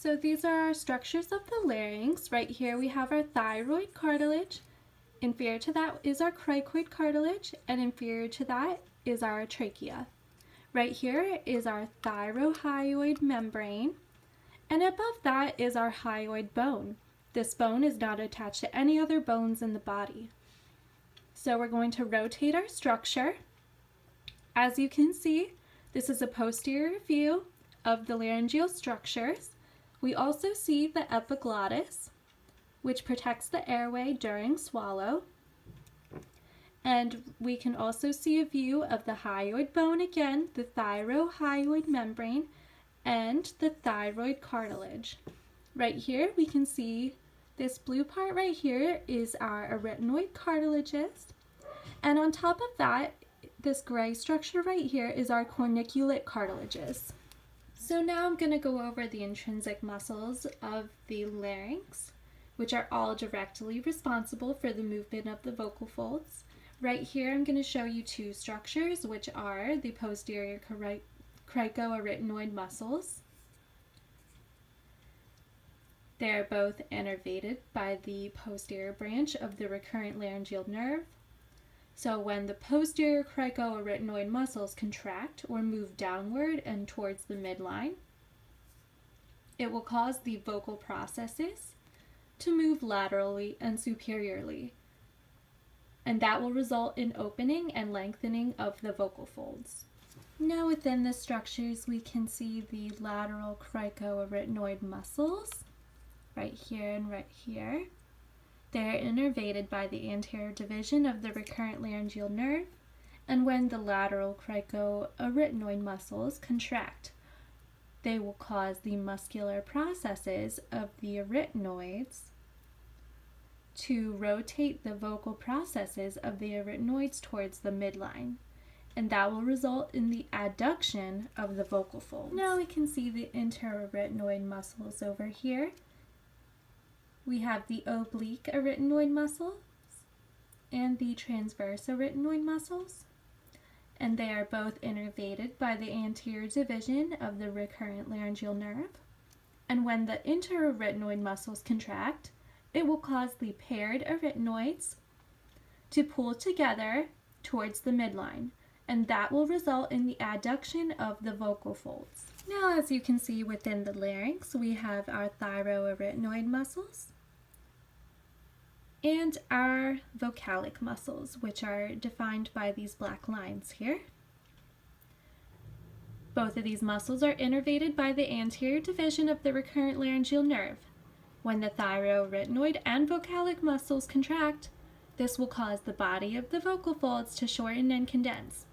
So these are our structures of the larynx. Right here we have our thyroid cartilage. Inferior to that is our cricoid cartilage, and inferior to that is our trachea. Right here is our thyrohyoid membrane, and above that is our hyoid bone. This bone is not attached to any other bones in the body. So we're going to rotate our structure. As you can see, this is a posterior view of the laryngeal structures. We also see the epiglottis, which protects the airway during swallow. And we can also see a view of the hyoid bone again, the thyrohyoid membrane, and the thyroid cartilage. Right here we can see this blue part right here is our arytenoid cartilages. And on top of that, this gray structure right here is our corniculate cartilages. So now I'm going to go over the intrinsic muscles of the larynx, which are all directly responsible for the movement of the vocal folds. Right here I'm going to show you two structures, which are the posterior cricoarytenoid muscles. They are both innervated by the posterior branch of the recurrent laryngeal nerve. So when the posterior cricoarytenoid muscles contract or move downward and towards the midline, it will cause the vocal processes to move laterally and superiorly, and that will result in opening and lengthening of the vocal folds. Now within the structures we can see the lateral cricoarytenoid muscles right here and right here. They are innervated by the anterior division of the recurrent laryngeal nerve, and when the lateral cricoarytenoid muscles contract, they will cause the muscular processes of the arytenoids to rotate the vocal processes of the arytenoids towards the midline, and that will result in the adduction of the vocal folds. Now we can see the interarytenoid muscles over here. We have the oblique arytenoid muscles and the transverse arytenoid muscles, and they are both innervated by the anterior division of the recurrent laryngeal nerve. And when the interarytenoid muscles contract, it will cause the paired arytenoids to pull together towards the midline, and that will result in the adduction of the vocal folds. Now, as you can see within the larynx, we have our thyroarytenoid muscles and our vocalic muscles, which are defined by these black lines here. Both of these muscles are innervated by the anterior division of the recurrent laryngeal nerve. When the thyroarytenoid and vocalic muscles contract, this will cause the body of the vocal folds to shorten and condense,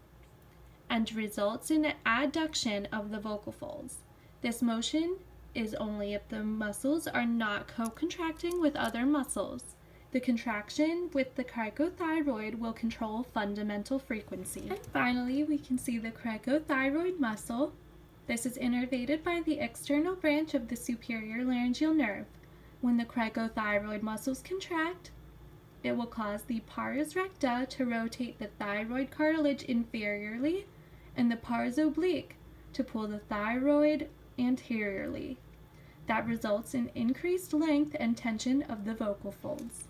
and results in an adduction of the vocal folds. This motion is only if the muscles are not co-contracting with other muscles. The contraction with the cricothyroid will control fundamental frequency. And finally, we can see the cricothyroid muscle. This is innervated by the external branch of the superior laryngeal nerve. When the cricothyroid muscles contract, it will cause the pars recta to rotate the thyroid cartilage inferiorly and the pars oblique to pull the thyroid anteriorly. That results in increased length and tension of the vocal folds.